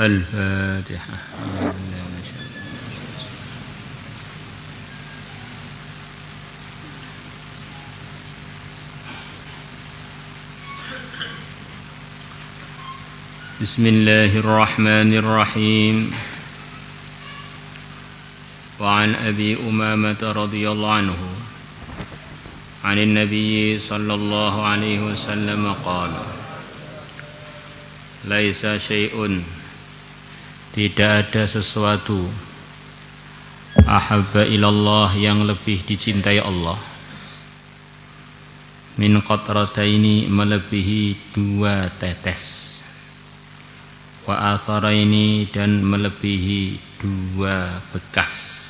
الفاتحة. بسم الله الرحمن الرحيم. وعن أبي أمامة رضي الله عنه عن النبي صلى الله عليه وسلم قال: ليس شيء, tidak ada sesuatu, ahabba ilallah, yang lebih dicintai Allah, min qatrataini, melebihi 2 tetes, wa atharaini, dan melebihi 2 bekas.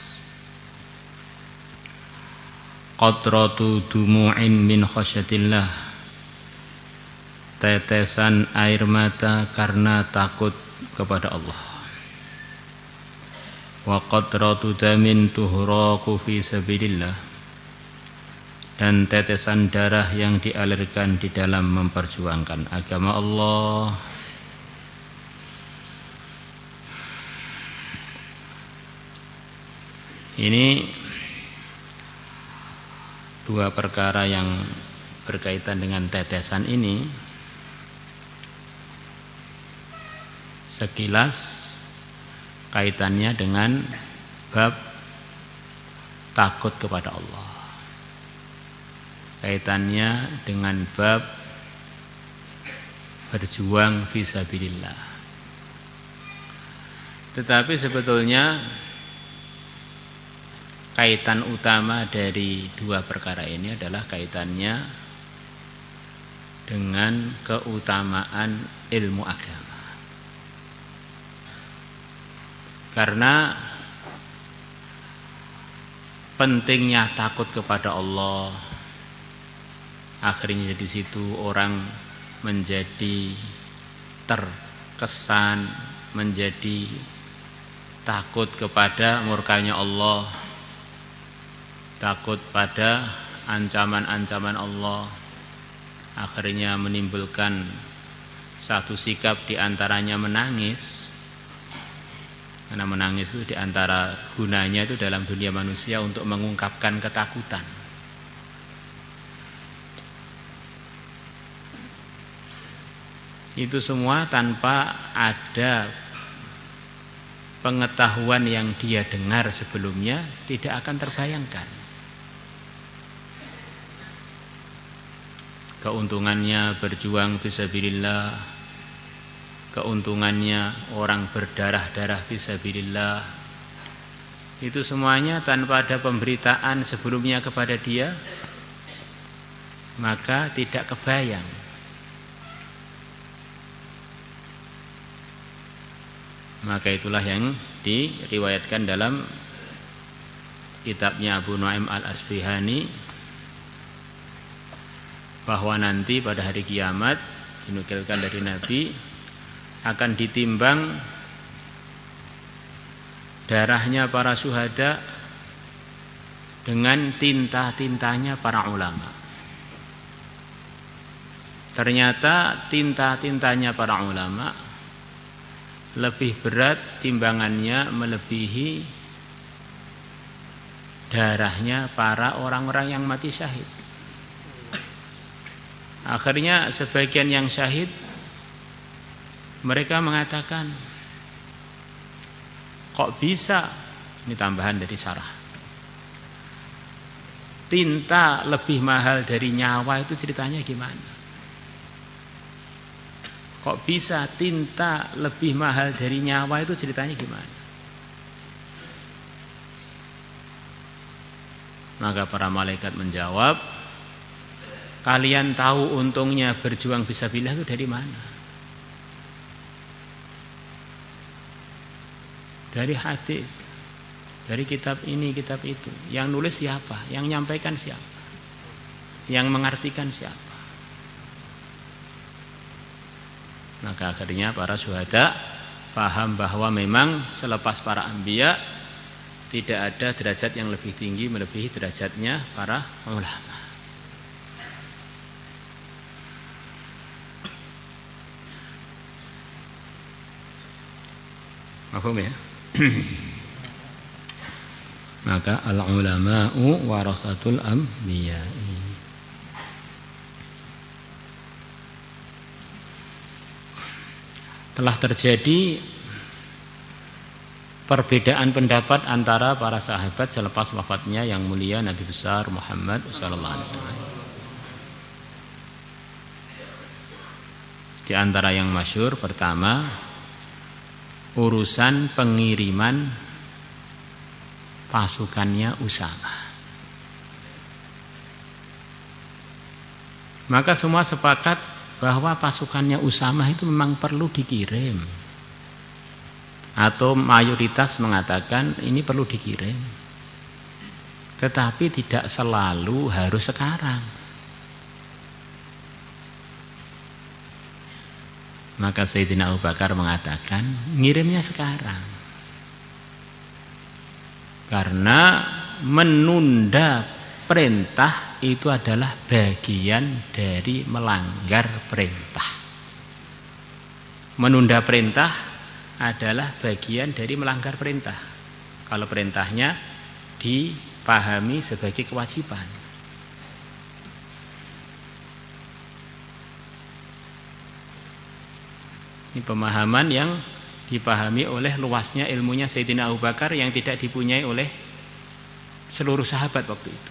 Qatratu dumu'in min khasyatillah, tetesan air mata karena takut kepada Allah. Wa qatratu damin tuhraqu fi sabilillah, dan tetesan darah yang dialirkan di dalam memperjuangkan agama Allah. Ini 2 perkara yang berkaitan dengan tetesan ini sekilas kaitannya dengan bab takut kepada Allah, kaitannya dengan bab berjuang fisabilillah. Tetapi sebetulnya kaitan utama dari 2 perkara ini adalah kaitannya dengan keutamaan ilmu agama. Karena pentingnya takut kepada Allah, akhirnya di situ orang menjadi terkesan, menjadi takut kepada murkanya Allah, takut pada ancaman-ancaman Allah. Akhirnya menimbulkan satu sikap, diantaranya menangis. Karena menangis itu diantara gunanya itu dalam dunia manusia untuk mengungkapkan ketakutan. Itu semua tanpa ada pengetahuan yang dia dengar sebelumnya, tidak akan terbayangkan keuntungannya berjuang fisabilillah, keuntungannya orang berdarah-darah fisabilillah. Itu semuanya tanpa ada pemberitaan sebelumnya kepada dia, maka tidak kebayang. Maka itulah yang diriwayatkan dalam kitabnya Abu Nu'aim al-Asfihani, bahwa nanti pada hari kiamat, dinukilkan dari Nabi, akan ditimbang darahnya para syuhada dengan tinta-tintanya para ulama. Ternyata tinta-tintanya para ulama lebih berat timbangannya, melebihi darahnya para orang-orang yang mati syahid. Akhirnya sebagian yang syahid, mereka mengatakan, kok bisa, ini tambahan dari syarah, tinta lebih mahal dari nyawa, itu ceritanya gimana? Kok bisa tinta lebih mahal dari nyawa, itu ceritanya gimana? Maka para malaikat menjawab, kalian tahu untungnya berjuang fisabilillah itu dari mana? Dari hadis, dari kitab ini, kitab itu. Yang nulis siapa? Yang menyampaikan siapa? Yang mengartikan siapa? Maka akhirnya para syuhada paham bahwa memang selepas para anbiya tidak ada derajat yang lebih tinggi melebihi derajatnya para ulama. Paham ya? Maka al-ulama'u warasatul anbiya'i. Telah terjadi perbedaan pendapat antara para sahabat selepas wafatnya yang mulia Nabi besar Muhammad sallallahu alaihi wasallam. Di antara yang masyhur pertama urusan pengiriman pasukannya Usama. Maka semua sepakat bahwa pasukannya Usama itu memang perlu dikirim. Atau mayoritas mengatakan ini perlu dikirim. Tetapi tidak selalu harus sekarang. Maka Sayyidina Abu Bakar mengatakan ngirimnya sekarang. Karena menunda perintah itu adalah bagian dari melanggar perintah. Menunda perintah adalah bagian dari melanggar perintah. Kalau perintahnya dipahami sebagai kewajiban. Ini pemahaman yang dipahami oleh luasnya ilmunya Sayyidina Abu Bakar yang tidak dipunyai oleh seluruh sahabat waktu itu.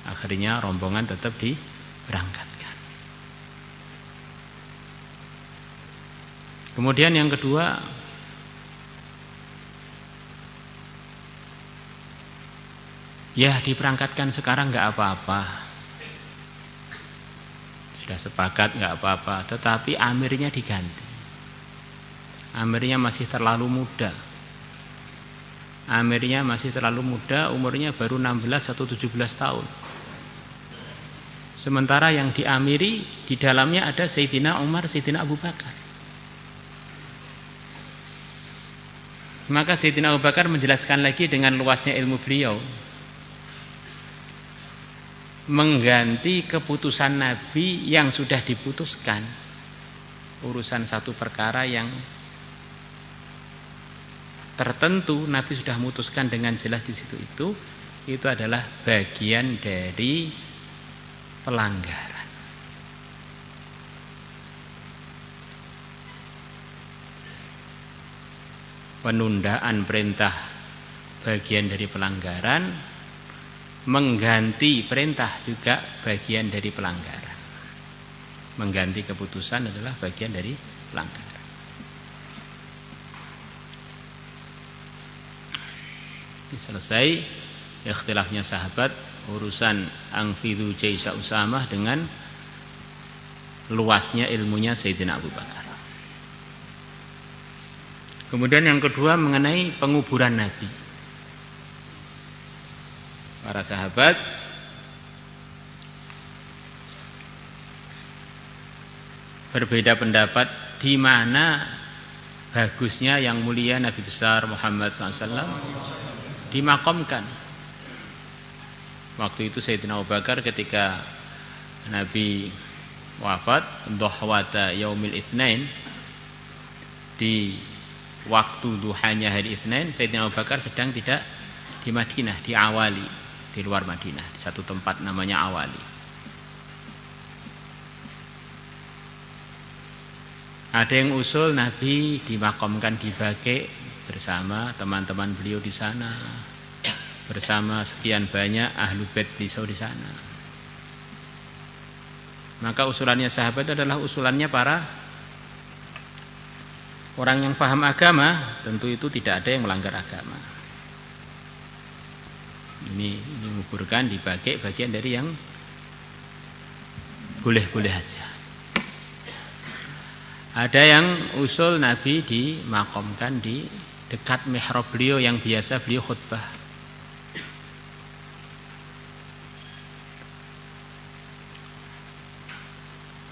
Akhirnya rombongan tetap diberangkatkan. Kemudian yang kedua, ya diberangkatkan sekarang nggak apa-apa. Sudah sepakat nggak apa-apa, tetapi amirnya diganti. Amirnya masih terlalu muda. Amirnya masih terlalu muda, umurnya baru 16 atau 17 tahun. Sementara yang diamiri di dalamnya ada Sayyidina Umar, Sayyidina Abu Bakar. Maka Sayyidina Abu Bakar menjelaskan lagi dengan luasnya ilmu beliau, mengganti keputusan Nabi yang sudah diputuskan. Urusan satu perkara yang tertentu Nabi sudah memutuskan dengan jelas di situ, itu adalah bagian dari pelanggaran. Penundaan perintah bagian dari pelanggaran, mengganti perintah juga bagian dari pelanggaran. Mengganti keputusan adalah bagian dari pelanggaran. Selesai ikhtilafnya sahabat urusan angfidhu jaisa Usamah dengan luasnya ilmunya Sayyidina Abu Bakar. Kemudian yang kedua mengenai penguburan Nabi. Para sahabat berbeda pendapat di mana bagusnya yang mulia Nabi besar Muhammad SAW dimakamkan. Waktu itu Sayyidina Abu Bakar ketika Nabi wafat dhuhwata yaumil itsnain, di waktu duhanya hari Itsnain, Sayyidina Abu Bakar sedang tidak di Madinah, di Awali, di luar Madinah, di satu tempat namanya Awali. Ada yang usul Nabi dimakamkan di Baqi bersama teman-teman beliau di sana, bersama sekian banyak ahlu bait beliau di sana. Maka usulannya sahabat adalah usulannya para orang yang paham agama. Tentu itu tidak ada yang melanggar agama. Ini menguburkan di bagian dari yang boleh-boleh aja. Ada yang usul Nabi dimakamkan di dekat mihrab beliau yang biasa beliau khutbah.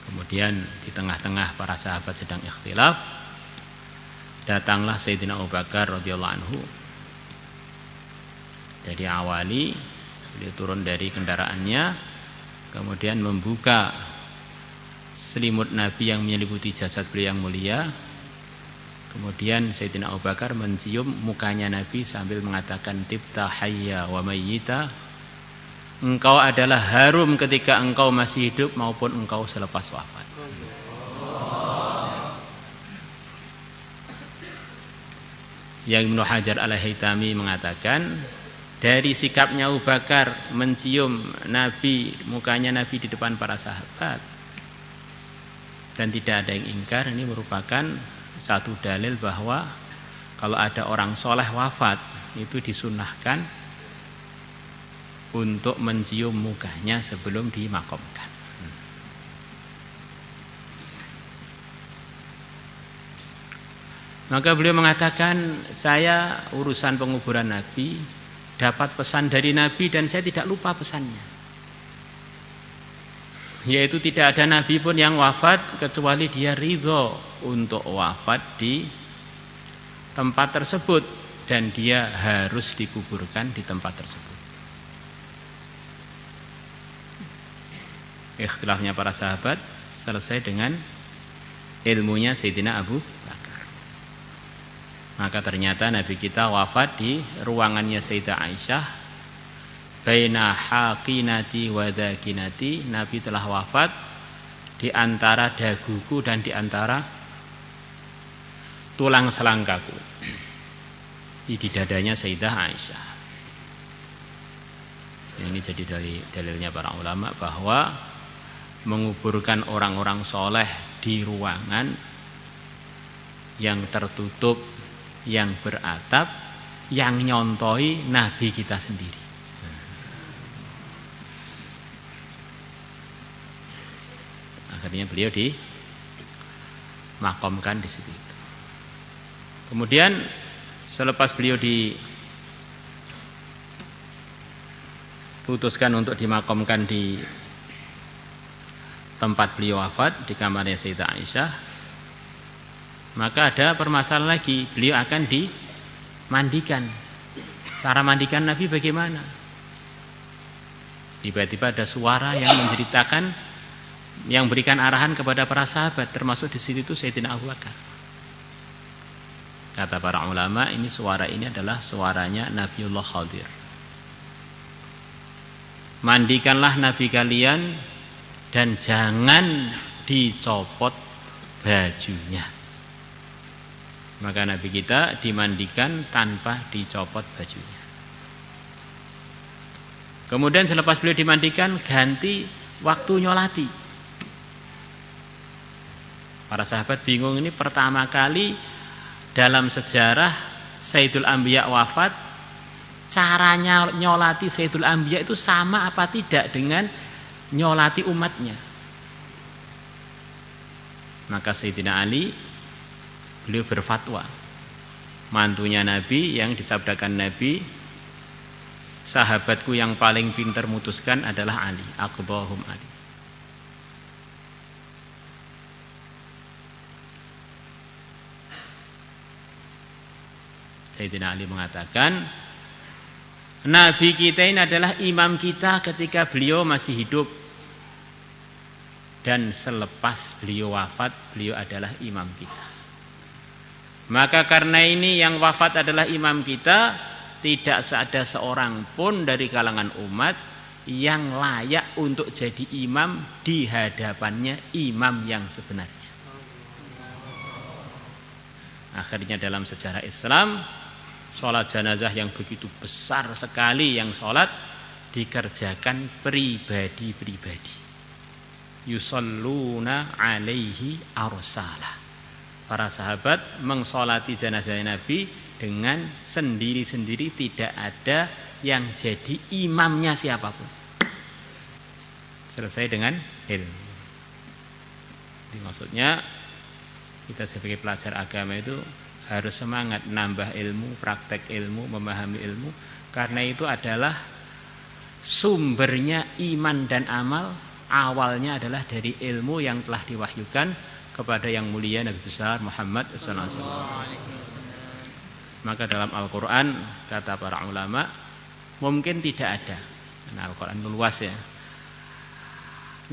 Kemudian di tengah-tengah para sahabat sedang ikhtilaf, datanglah Sayyidina Abu Bakar radhiyallahu anhu dari Awali. Beliau turun dari kendaraannya, kemudian membuka selimut Nabi yang menyelimuti jasad beliau yang mulia. Kemudian Sayyidina Abu Bakar mencium mukanya Nabi sambil mengatakan tibta hayya wa mayyita. Engkau adalah harum ketika engkau masih hidup maupun engkau selepas wafat. Yang Ibnu Hajar Al-Haytami mengatakan dari sikapnya Abu Bakar mencium Nabi, mukanya Nabi di depan para sahabat dan tidak ada yang ingkar, ini merupakan satu dalil bahwa kalau ada orang soleh wafat itu disunahkan untuk mencium mukanya sebelum dimakamkan. Maka beliau mengatakan, saya urusan penguburan Nabi dapat pesan dari Nabi dan saya tidak lupa pesannya, yaitu tidak ada Nabi pun yang wafat kecuali dia ridho untuk wafat di tempat tersebut dan dia harus dikuburkan di tempat tersebut. Ikhtilafnya para sahabat selesai dengan ilmunya Sayyidina Abu Bakar. Maka ternyata Nabi kita wafat di ruangannya Sayyidah Aisyah, baina haqinati wa dhakinati. Nabi telah wafat di antara daguku dan di antara tulang selangkaku, di dadanya Sayyidah Aisyah. Ini jadi dari dalilnya para ulama bahwa menguburkan orang-orang soleh di ruangan yang tertutup, yang beratap, yang nyontoi Nabi kita sendiri. Akhirnya beliau dimakamkan di situ. Kemudian selepas beliau diputuskan untuk dimakamkan di tempat beliau wafat, di kamarnya Sayyidah Aisyah, maka ada permasalahan lagi, beliau akan dimandikan. Cara mandikan Nabi bagaimana? Tiba-tiba ada suara yang menceritakan, yang berikan arahan kepada para sahabat, termasuk di situ Sayyidina Abu Bakar. Kata para ulama, ini suara ini adalah suaranya Nabiullah Khadir. Mandikanlah Nabi kalian dan jangan dicopot bajunya. Maka Nabi kita dimandikan tanpa dicopot bajunya. Kemudian selepas beliau dimandikan, ganti waktu nyolati. Para sahabat bingung, ini pertama kali dalam sejarah Sayyidul Anbiya wafat, caranya nyolati Sayyidul Anbiya itu sama apa tidak dengan nyolati umatnya. Maka Sayyidina Ali, beliau berfatwa, mantunya Nabi yang disabdakan Nabi, sahabatku yang paling pintar memutuskan adalah Ali, aqdhahum Ali. Sayyidina Ali mengatakan, Nabi kita ini adalah imam kita ketika beliau masih hidup, dan selepas beliau wafat, beliau adalah imam kita. Maka karena ini yang wafat adalah imam kita, tidak ada seorang pun dari kalangan umat yang layak untuk jadi imam di hadapannya imam yang sebenarnya. Akhirnya dalam sejarah Islam, sholat jenazah yang begitu besar sekali yang sholat dikerjakan pribadi-pribadi. Yusalluna alaihi arsalah. Para sahabat mengsolati jenazah Nabi dengan sendiri-sendiri, tidak ada yang jadi imamnya siapapun. Selesai dengan ilmu. Jadi maksudnya kita sebagai pelajar agama itu harus semangat nambah ilmu, praktek ilmu, memahami ilmu, karena itu adalah sumbernya iman dan amal. Awalnya adalah dari ilmu yang telah diwahyukan kepada yang mulia Nabi besar Muhammad sallallahu alaihi wasallam. Maka dalam Al-Qur'an, kata para ulama, mungkin tidak ada, karena Al-Qur'an luas ya,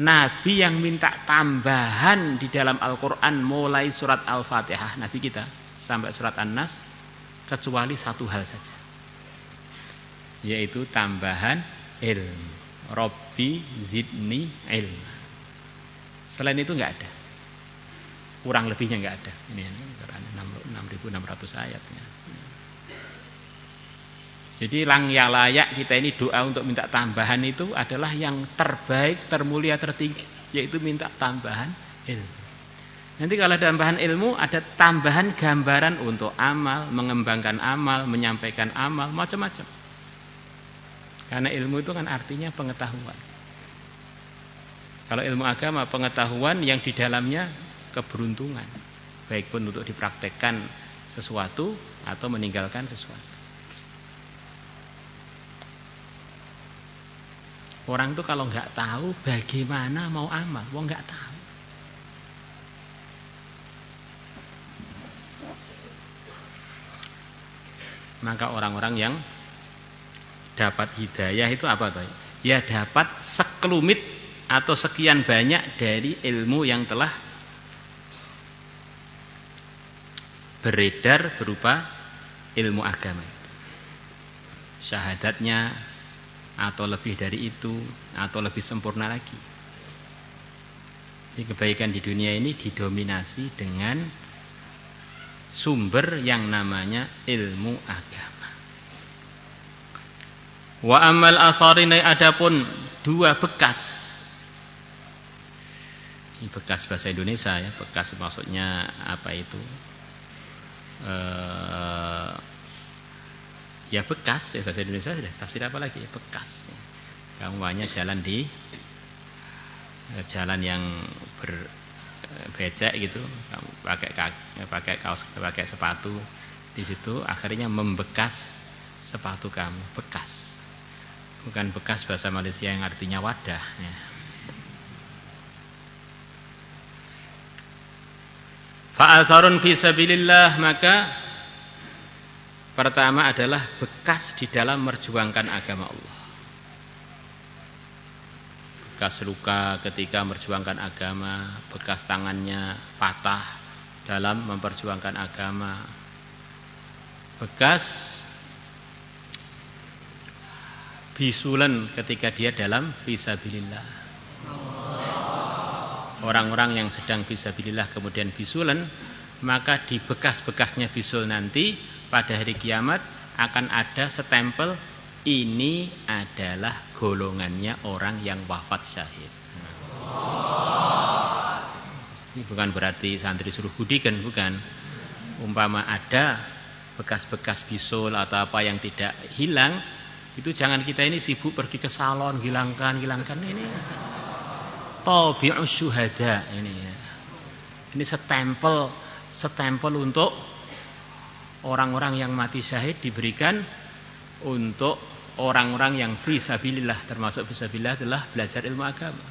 Nabi yang minta tambahan di dalam Al-Qur'an mulai surat Al-Fatihah, Nabi kita sampai surat An-Nas kecuali satu hal saja, yaitu tambahan ilmu. Rabbi zidni ilma. Selain itu enggak ada. Kurang lebihnya enggak ada. Ini 6.600 ayatnya. Jadi yang layak kita ini doa untuk minta tambahan itu adalah yang terbaik, termulia, tertinggi, yaitu minta tambahan ilmu. Nanti kalau ada tambahan ilmu, ada tambahan gambaran untuk amal, mengembangkan amal, menyampaikan amal, macam-macam. Karena ilmu itu kan artinya pengetahuan. Kalau ilmu agama, pengetahuan yang di dalamnya keberuntungan, baik pun untuk dipraktekkan sesuatu atau meninggalkan sesuatu. Orang tuh kalau nggak tahu bagaimana mau amal, wong nggak tahu. Maka orang-orang yang dapat hidayah itu apa tuh? Ya dapat sekelumit atau sekian banyak dari ilmu yang telah beredar berupa ilmu agama. Syahadatnya atau lebih dari itu atau lebih sempurna lagi. Jadi kebaikan di dunia ini didominasi dengan sumber yang namanya ilmu agama. Wa amal atharinai, adapun dua bekas. Ini bekas bahasa Indonesia ya, bekas maksudnya apa itu? Ya bekas, ya bahasa Indonesia sudah tafsir apa lagi ya, bekas. Kamu banyak jalan di jalan yang berbecek gitu, kamu pakai kaos, pakai sepatu, di situ akhirnya membekas sepatu kamu, bekas. Bukan bekas bahasa Malaysia yang artinya wadah ya. Fa'atharun fi sabilillah, maka pertama adalah bekas di dalam merjuangkan agama Allah. Bekas luka ketika merjuangkan agama, bekas tangannya patah dalam memperjuangkan agama, bekas bisulan ketika dia dalam fisabilillah. Orang-orang yang sedang fisabilillah kemudian bisulan, maka di bekas-bekasnya bisul nanti pada hari kiamat akan ada stempel, ini adalah golongannya orang yang wafat syahid. Ini bukan berarti santri suruh budikan, bukan. Umpama ada bekas-bekas bisul atau apa yang tidak hilang, itu jangan kita ini sibuk pergi ke salon, hilangkan ini. Tabi'us syuhada ini ya. Ini stempel untuk orang-orang yang mati syahid, diberikan untuk orang-orang yang fisabilillah, termasuk fisabilillah adalah belajar ilmu agama.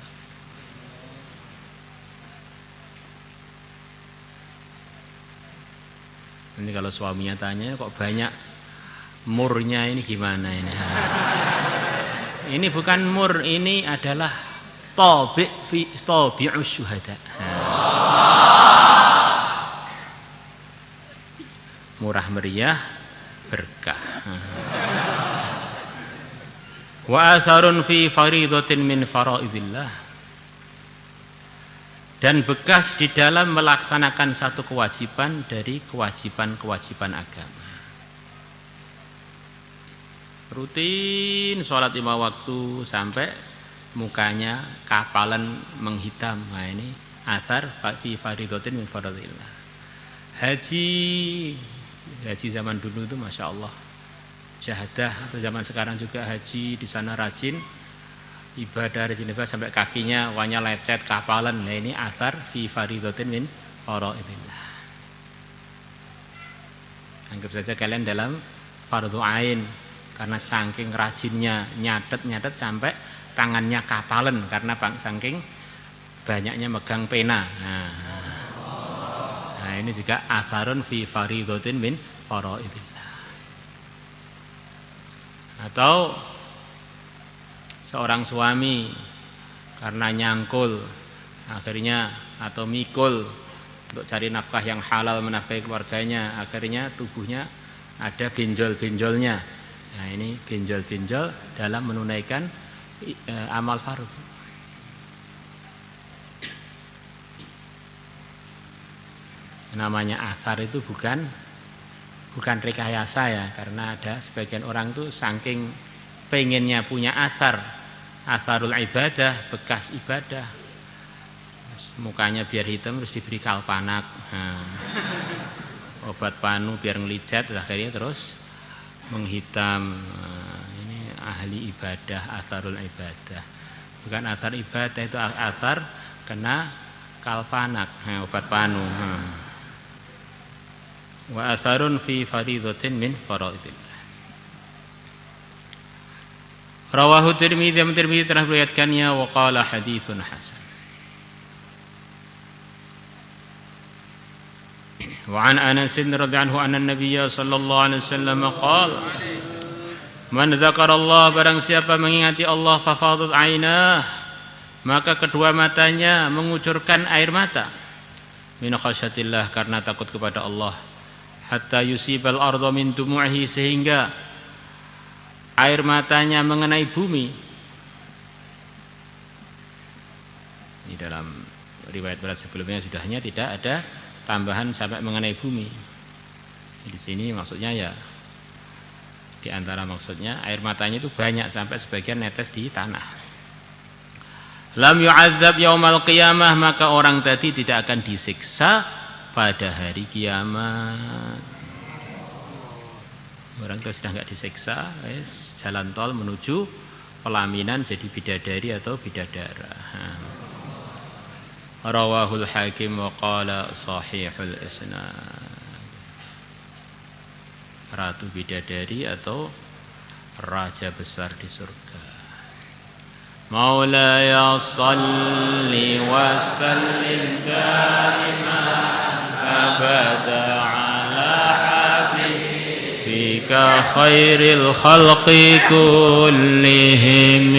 Ini kalau suaminya tanya, kok banyak murnya ini gimana ini? Ini bukan mur, ini adalah tabi'us syuhada. Murah meriah, berkah. Wa atharun fi faridatin min faraidillah, dan bekas di dalam melaksanakan satu kewajiban dari kewajiban-kewajiban agama. Rutin sholat 5 waktu sampai mukanya kapalan menghitam. Nah ini athar fi faridatin min faraidillah. Haji zaman dulu itu Masya Allah syahadah, atau zaman sekarang juga haji di sana rajin ibadah, rajin ibadah sampai kakinya wanya lecet kapalan. Nah ini athar fi faridatin min faraidillah. Anggap saja kalian dalam fardhu ain, karena saking rajinnya nyatet sampai tangannya kapalan karena saking banyaknya megang pena. Nah ini juga atharun fi faridatin min faraidillah. Atau seorang suami karena nyangkul akhirnya atau mikul untuk cari nafkah yang halal menafkahi keluarganya, akhirnya tubuhnya ada benjol-benjolnya. Nah, ini benjol-benjol dalam menunaikan amal fardhu. Namanya athar itu bukan rekayasa ya, karena ada sebagian orang tuh saking pengennya punya atharul ibadah, bekas ibadah, mukanya biar hitam terus diberi kalpanak, obat panu biar ngelicat, akhirnya terus menghitam. Ini ahli ibadah, atharul ibadah, bukan athar ibadah, itu athar kena kalpanak, obat panu. Wa atharun fi faridatin min faraidillah. Rawahu Tirmidzi telah meriwayatkannya wa qala haditsun hasan. Wa an Anas radhiyallahu anhu anna an-nabiy sallallahu alaihi wasallam qala man dzakara Allah, barang siapa mengingati Allah, fa fadat ainah, maka kedua matanya mengucurkan air mata, min khasyatillah, karena takut kepada Allah, hatta yusibal arda min dumu'ihi, sehingga air matanya mengenai bumi. Di dalam riwayat berat sebelumnya sudahnya tidak ada tambahan sampai mengenai bumi. Di sini maksudnya ya, di antara maksudnya air matanya itu banyak sampai sebagian netes di tanah. Lam yu'adzab yaumal qiyamah, maka orang tadi tidak akan disiksa pada hari kiamat. Orang itu sudah enggak disiksa, jalan tol menuju pelaminan jadi bidadari atau bidadara. Rawahul Hakim wa qala sahihul isnad. Ratu bidadari atau raja besar di surga. Maulaya salli wa sallim daiman abada ala habibika khairil khalqi kullihim.